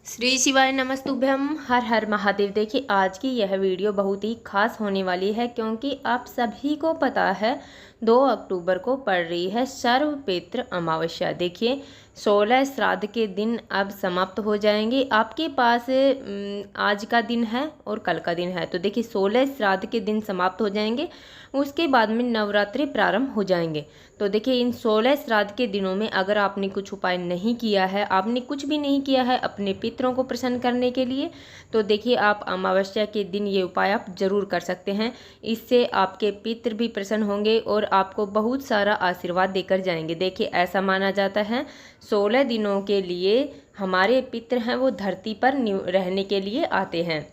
श्री शिवाय नमस्तुभ्यम। हर हर महादेव। देखिए आज की यह वीडियो बहुत ही खास होने वाली है क्योंकि आप सभी को पता है 2 अक्टूबर को पड़ रही है सर्वपितृ अमावस्या। देखिए 16 श्राद्ध के दिन अब समाप्त हो जाएंगे। आपके पास आज का दिन है और कल का दिन है, तो देखिए 16 श्राद्ध के दिन समाप्त हो जाएंगे। उसके बाद में नवरात्रि प्रारंभ हो जाएंगे। तो देखिए इन 16 श्राद्ध के दिनों में अगर आपने कुछ उपाय नहीं किया है, आपने कुछ भी नहीं किया है अपने पितरों को प्रसन्न करने के लिए, तो देखिए आप अमावस्या के दिन ये उपाय आप जरूर कर सकते हैं। इससे आपके पितर भी प्रसन्न होंगे और आपको बहुत सारा आशीर्वाद देकर जाएंगे। देखिए ऐसा माना जाता है 16 दिनों के लिए हमारे पितर हैं वो धरती पर रहने के लिए आते हैं।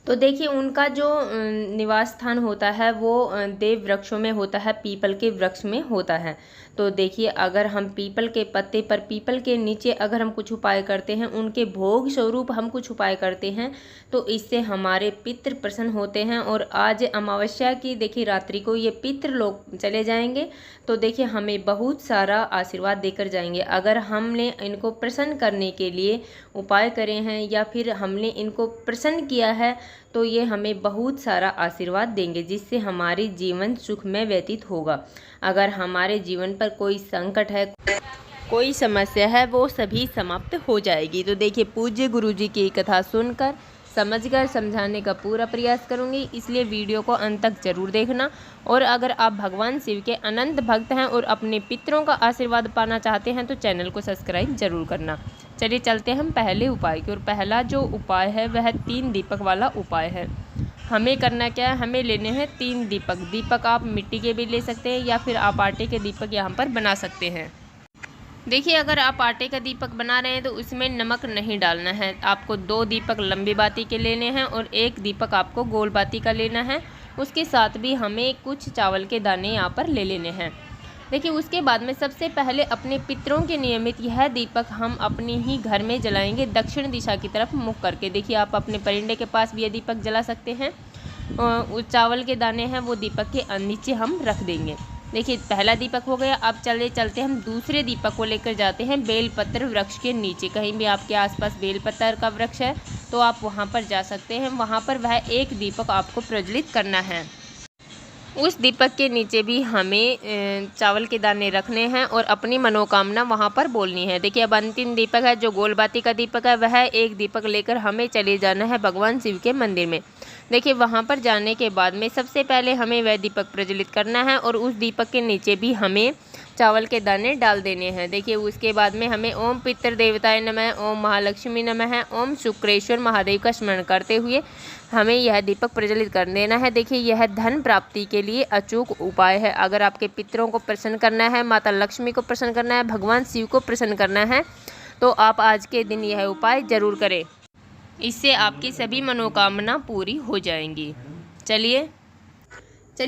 तो देखिए उनका जो निवास स्थान होता है वो देव वृक्षों में होता है, पीपल के वृक्ष में होता है। तो देखिए अगर हम पीपल के पत्ते पर, पीपल के नीचे अगर हम कुछ उपाय करते हैं, उनके भोग स्वरूप हम कुछ उपाय करते हैं, तो इससे हमारे पितृ प्रसन्न होते हैं। और आज अमावस्या की देखिए रात्रि को ये पितृ लोग चले जाएंगे, तो देखिए हमें बहुत सारा आशीर्वाद देकर जाएंगे। अगर हमने इनको प्रसन्न करने के लिए उपाय करे हैं या फिर हमने इनको प्रसन्न किया है, तो ये हमें बहुत सारा आशीर्वाद देंगे, जिससे हमारी जीवन सुखमय व्यतीत होगा। अगर हमारे जीवन पर कोई संकट है, कोई समस्या है, वो सभी समाप्त हो जाएगी। तो देखिए पूज्य गुरुजी की कथा सुनकर समझकर समझाने का पूरा प्रयास करूंगी, इसलिए वीडियो को अंत तक जरूर देखना। और अगर आप भगवान शिव के अनंत भक्त हैं और अपने पितरों का आशीर्वाद पाना चाहते हैं तो चैनल को सब्सक्राइब जरूर करना। चलिए चलते हम पहले उपाय की ओर। पहला जो उपाय है वह 3 दीपक वाला उपाय है। हमें करना क्या है, हमें लेने हैं 3 दीपक। दीपक आप मिट्टी के भी ले सकते हैं या फिर आप आटे के दीपक यहाँ पर बना सकते हैं। देखिए अगर आप आटे का दीपक बना रहे हैं तो उसमें नमक नहीं डालना है। आपको 2 दीपक लंबी बाती के लेने हैं और 1 दीपक आपको गोल बाती का लेना है। उसके साथ भी हमें कुछ चावल के दाने यहाँ पर ले लेने हैं। देखिए उसके बाद में सबसे पहले अपने पितरों के नियमित यह दीपक हम अपने ही घर में जलाएंगे, दक्षिण दिशा की तरफ मुख करके। देखिए आप अपने परिंदे के पास भी यह दीपक जला सकते हैं। चावल के दाने हैं वो दीपक के नीचे हम रख देंगे। देखिए पहला दीपक हो गया। अब चलते हम दूसरे दीपक को लेकर जाते हैं बेलपत्र वृक्ष के नीचे। कहीं भी आपके आसपास बेलपत्र का वृक्ष है तो आप वहाँ पर जा सकते हैं। वहाँ पर वह 1 दीपक आपको प्रज्वलित करना है। उस दीपक के नीचे भी हमें चावल के दाने रखने हैं और अपनी मनोकामना वहाँ पर बोलनी है। देखिए अब अंतिम दीपक है जो गोलबाती का दीपक है, वह 1 दीपक लेकर हमें चले जाना है भगवान शिव के मंदिर में। देखिए वहाँ पर जाने के बाद में सबसे पहले हमें वह दीपक प्रज्वलित करना है और उस दीपक के नीचे भी हमें चावल के दाने डाल देने हैं। देखिए उसके बाद में हमें ओम पितृ देवताय नमः, ओम महालक्ष्मी नमः, ओम शुक्रेश्वर महादेव का स्मरण करते हुए हमें यह दीपक प्रज्वलित कर देना है। देखिए यह धन प्राप्ति के लिए अचूक उपाय है। अगर आपके पितरों को प्रसन्न करना है, माता लक्ष्मी को प्रसन्न करना है, भगवान शिव को प्रसन्न करना है, तो आप आज के दिन यह उपाय जरूर करें। इससे आपकी सभी मनोकामना पूरी हो जाएंगी। चलिए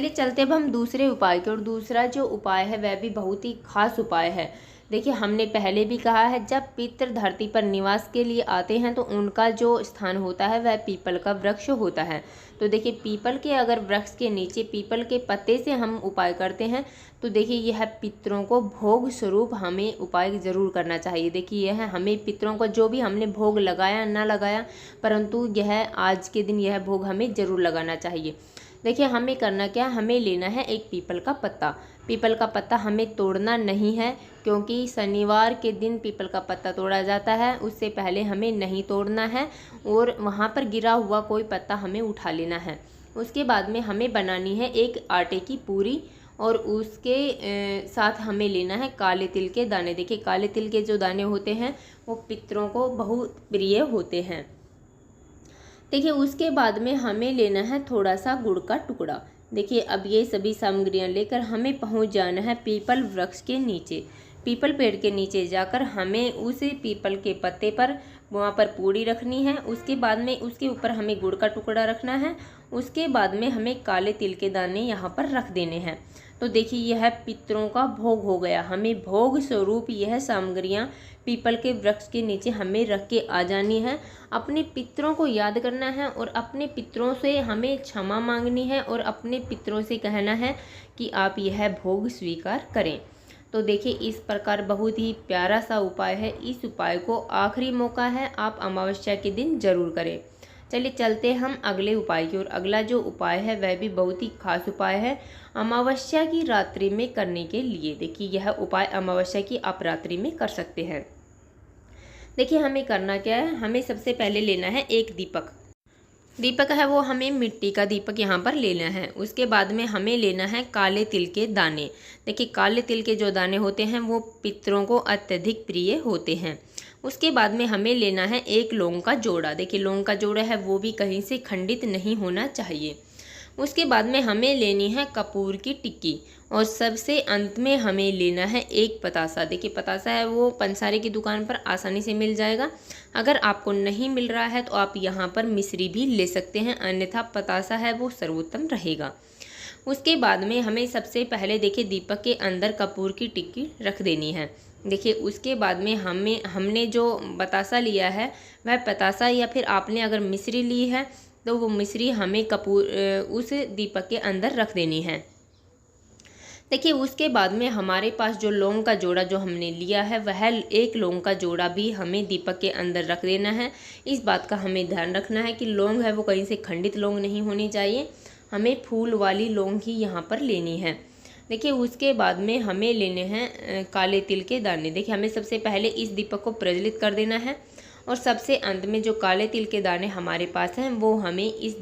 चलते अब हम दूसरे उपाय की ओर। दूसरा जो उपाय है वह भी बहुत ही खास उपाय है। देखिए हमने पहले भी कहा है जब पितर धरती पर निवास के लिए आते हैं तो उनका जो स्थान होता है वह पीपल का वृक्ष होता है। तो देखिए पीपल के अगर वृक्ष के नीचे पीपल के पत्ते से हम उपाय करते हैं तो देखिए यह पितरों को भोग स्वरूप हमें उपाय जरूर करना चाहिए। देखिए यह हमें पितरों को जो भी हमने भोग लगाया ना लगाया, परंतु यह आज के दिन यह भोग हमें जरूर लगाना चाहिए। देखिए हमें करना क्या, हमें लेना है 1 पीपल का पत्ता। पीपल का पत्ता हमें तोड़ना नहीं है क्योंकि शनिवार के दिन पीपल का पत्ता तोड़ा जाता है, उससे पहले हमें नहीं तोड़ना है और वहाँ पर गिरा हुआ कोई पत्ता हमें उठा लेना है। उसके बाद में हमें बनानी है 1 आटे की पूरी और उसके साथ हमें लेना है काले तिल के दाने। देखिए काले तिल के जो दाने होते हैं वो पितरों को बहुत प्रिय होते हैं। देखिए उसके बाद में हमें लेना है थोड़ा सा गुड़ का टुकड़ा। देखिए अब ये सभी सामग्रियां लेकर हमें पहुंच जाना है पीपल वृक्ष के नीचे। पीपल पेड़ के नीचे जाकर हमें उस पीपल के पत्ते पर वहाँ पर पूड़ी रखनी है। उसके बाद में उसके ऊपर हमें गुड़ का टुकड़ा रखना है। उसके बाद में हमें काले तिल के दाने यहाँ पर रख देने हैं। तो देखिए यह पितरों का भोग हो गया। हमें भोग स्वरूप यह सामग्रियाँ पीपल के वृक्ष के नीचे हमें रख के आ जानी है। अपने पितरों को याद करना है और अपने पितरों से हमें क्षमा मांगनी है और अपने पितरों से कहना है कि आप यह भोग स्वीकार करें। तो देखिए इस प्रकार बहुत ही प्यारा सा उपाय है। इस उपाय को आखिरी मौका है, आप अमावस्या के दिन जरूर करें। चलिए चलते हम अगले उपाय की ओर। अगला जो उपाय है वह भी बहुत ही खास उपाय है अमावस्या की रात्रि में करने के लिए। देखिए यह उपाय अमावस्या की आप रात्रि में कर सकते हैं। देखिए हमें करना क्या है, हमें सबसे पहले लेना है एक दीपक। दीपक है वो हमें मिट्टी का दीपक यहाँ पर लेना है। उसके बाद में हमें लेना है काले तिल के दाने। देखिए काले तिल के जो दाने होते हैं वो पितरों को अत्यधिक प्रिय होते हैं। उसके बाद में हमें लेना है एक लौंग का जोड़ा। देखिए लौंग का जोड़ा है वो भी कहीं से खंडित नहीं होना चाहिए। उसके बाद में हमें लेनी है कपूर की टिक्की और सबसे अंत में हमें लेना है एक पतासा। देखिए पतासा है वो पंसारी की दुकान पर आसानी से मिल जाएगा। अगर आपको नहीं मिल रहा है तो आप यहाँ पर मिश्री भी ले सकते हैं, अन्यथा पतासा है वो सर्वोत्तम रहेगा। उसके बाद में हमें सबसे पहले देखिए दीपक के अंदर कपूर की टिक्की रख देनी है। देखिए उसके बाद में हमने जो बतासा लिया है वह पतासा या फिर आपने अगर मिश्री ली है तो वो मिश्री हमें कपूर उस दीपक के अंदर रख देनी है। देखिए उसके बाद में हमारे पास जो लौंग का जोड़ा जो हमने लिया है वह एक लौंग का जोड़ा भी हमें दीपक के अंदर रख देना है। इस बात का हमें ध्यान रखना है कि लौंग है वो कहीं से खंडित लौंग नहीं होनी चाहिए, हमें फूल वाली लौंग ही यहाँ पर लेनी है। देखिए उसके बाद में हमें लेने हैं काले तिल के दाने। देखिए हमें सबसे पहले इस दीपक को प्रज्वलित कर देना है और सबसे अंत में जो काले तिल के दाने हमारे पास हैं वो हमें इस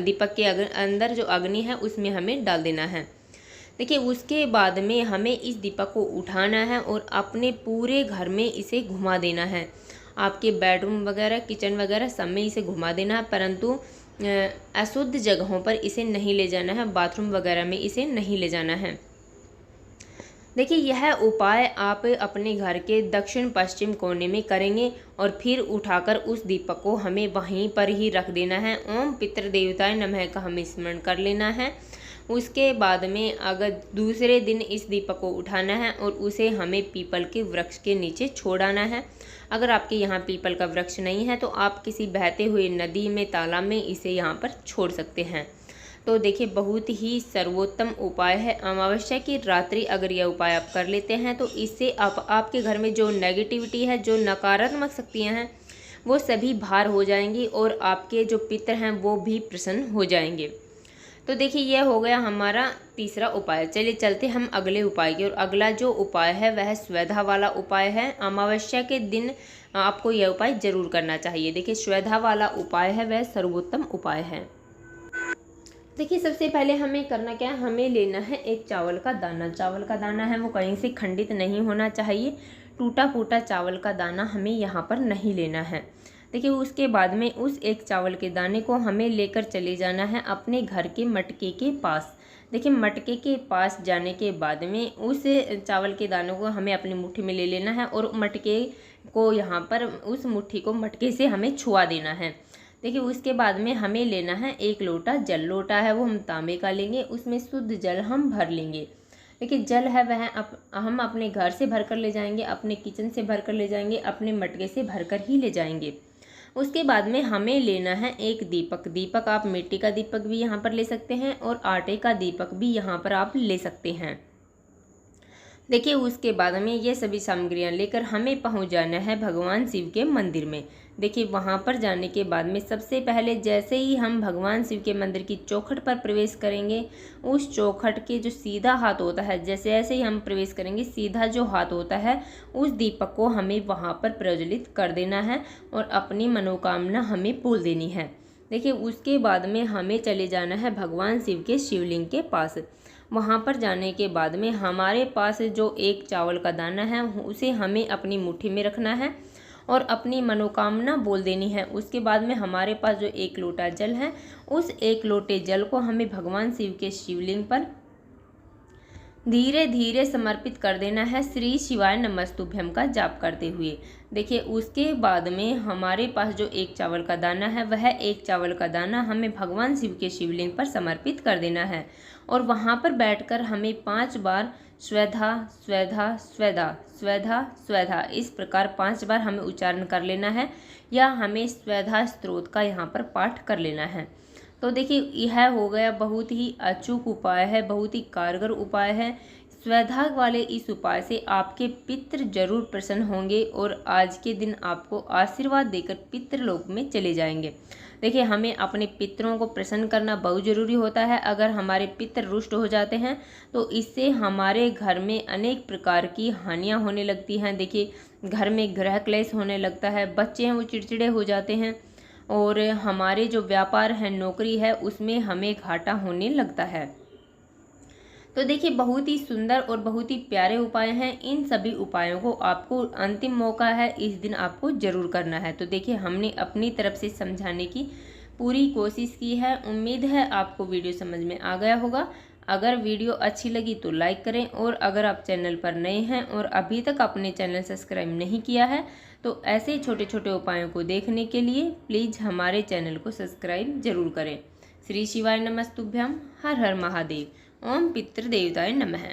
दीपक के अंदर जो अग्नि है उसमें हमें डाल देना है। देखिए उसके बाद में हमें इस दीपक को उठाना है और अपने पूरे घर में इसे घुमा देना है। आपके बेडरूम वगैरह किचन वगैरह सब में इसे घुमा देना है, परंतु अशुद्ध जगहों पर इसे नहीं ले जाना है, बाथरूम वगैरह में इसे नहीं ले जाना है। देखिए यह उपाय आप अपने घर के दक्षिण पश्चिम कोने में करेंगे और फिर उठाकर उस दीपक को हमें वहीं पर ही रख देना है। ओम पितृदेवताय नमः का हमें स्मरण कर लेना है। उसके बाद में अगर दूसरे दिन इस दीपक को उठाना है और उसे हमें पीपल के वृक्ष के नीचे छोड़ाना है। अगर आपके यहाँ पीपल का वृक्ष नहीं है तो आप किसी बहते हुए नदी में, तालाब में इसे यहाँ पर छोड़ सकते हैं। तो देखिए बहुत ही सर्वोत्तम उपाय है अमावस्या की रात्रि। अगर यह उपाय आप कर लेते हैं तो इससे आपके घर में जो नेगेटिविटी है, जो नकारात्मक शक्तियाँ हैं वो सभी बाहर हो जाएंगी और आपके जो पितर हैं वो भी प्रसन्न हो जाएंगे। तो देखिए यह हो गया हमारा तीसरा उपाय। चलिए चलते हम अगले उपाय की और अगला जो उपाय है वह श्वेधा वाला उपाय है। अमावस्या के दिन आपको यह उपाय जरूर करना चाहिए। देखिए श्वेधा वाला उपाय है वह सर्वोत्तम उपाय है। देखिए सबसे पहले हमें करना क्या है, हमें लेना है एक चावल का दाना। चावल का दाना है वो कहीं से खंडित नहीं होना चाहिए, टूटा फूटा चावल का दाना हमें यहाँ पर नहीं लेना है। देखिए उसके बाद में उस एक चावल के दाने को हमें लेकर चले जाना है अपने घर के मटके के पास। देखिए मटके के पास जाने के बाद में उस चावल के दानों को हमें अपनी मुट्ठी में ले लेना है और मटके को यहाँ पर उस मुट्ठी को मटके से हमें छुआ देना है। देखिए उसके बाद में हमें लेना है एक लोटा जल। लोटा है वो हम तांबे का लेंगे, उसमें शुद्ध जल हम भर लेंगे। देखिए जल है वह हम अपने घर से भर कर ले जाएंगे, अपने किचन से भर कर ले जाएंगे, अपने मटके से भर कर ही ले जाएंगे। उसके बाद में हमें लेना है एक दीपक। दीपक आप मिट्टी का दीपक भी यहाँ पर ले सकते हैं और आटे का दीपक भी यहाँ पर आप ले सकते हैं। देखिए उसके बाद में ये सभी सामग्रियाँ लेकर हमें पहुँच जाना है भगवान शिव के मंदिर में। देखिए वहाँ पर जाने के बाद में सबसे पहले जैसे ही हम भगवान शिव के मंदिर की चौखट पर प्रवेश करेंगे, उस चौखट के जो सीधा हाथ होता है, जैसे जैसे ही हम प्रवेश करेंगे सीधा जो हाथ होता है उस दीपक को हमें वहाँ पर प्रज्वलित कर देना है और अपनी मनोकामना हमें बोल देनी है। देखिए उसके बाद में हमें चले जाना है भगवान शिव के शिवलिंग के पास। वहाँ पर जाने के बाद में हमारे पास जो एक चावल का दाना है उसे हमें अपनी मुट्ठी में रखना है और अपनी मनोकामना बोल देनी है। उसके बाद में हमारे पास जो एक लोटा जल है उस एक लोटे जल को हमें भगवान शिव के शिवलिंग पर धीरे धीरे समर्पित कर देना है, श्री शिवाय नमस्तुभ्यम का जाप करते हुए। देखिए उसके बाद में हमारे पास जो एक चावल का दाना है वह एक चावल का दाना हमें भगवान शिव के शिवलिंग पर समर्पित कर देना है और वहाँ पर बैठकर हमें 5 बार स्वेधा स्वेधा स्वेधा स्वेधा स्वेधा इस प्रकार 5 बार हमें उच्चारण कर लेना है या हमें स्वेधा स्तोत्र का यहाँ पर पाठ कर लेना है। तो देखिए यह हो गया बहुत ही अचूक उपाय है, बहुत ही कारगर उपाय है। स्वधाग वाले इस उपाय से आपके पितृ जरूर प्रसन्न होंगे और आज के दिन आपको आशीर्वाद देकर पितृलोक में चले जाएंगे। देखिए, हमें अपने पितरों को प्रसन्न करना बहुत ज़रूरी होता है। अगर हमारे पितर रुष्ट हो जाते हैं तो इससे हमारे घर में अनेक प्रकार की हानियां होने लगती हैं। देखिए, घर में गृह क्लेश होने लगता है, बच्चे हैं वो चिड़चिड़े हो जाते हैं और हमारे जो व्यापार है, नौकरी है, उसमें हमें घाटा होने लगता है। तो देखिए, बहुत ही सुंदर और बहुत ही प्यारे उपाय हैं। इन सभी उपायों को आपको अंतिम मौका है, इस दिन आपको जरूर करना है। तो देखिए, हमने अपनी तरफ से समझाने की पूरी कोशिश की है। उम्मीद है आपको वीडियो समझ में आ गया होगा। अगर वीडियो अच्छी लगी तो लाइक करें और अगर आप चैनल पर नए हैं और अभी तक अपने चैनल सब्सक्राइब नहीं किया है तो ऐसे छोटे छोटे उपायों को देखने के लिए प्लीज़ हमारे चैनल को सब्सक्राइब जरूर करें। श्री शिवाय नमस्तुभ्यम। हर हर महादेव। ओम पितृदेवताय नमः।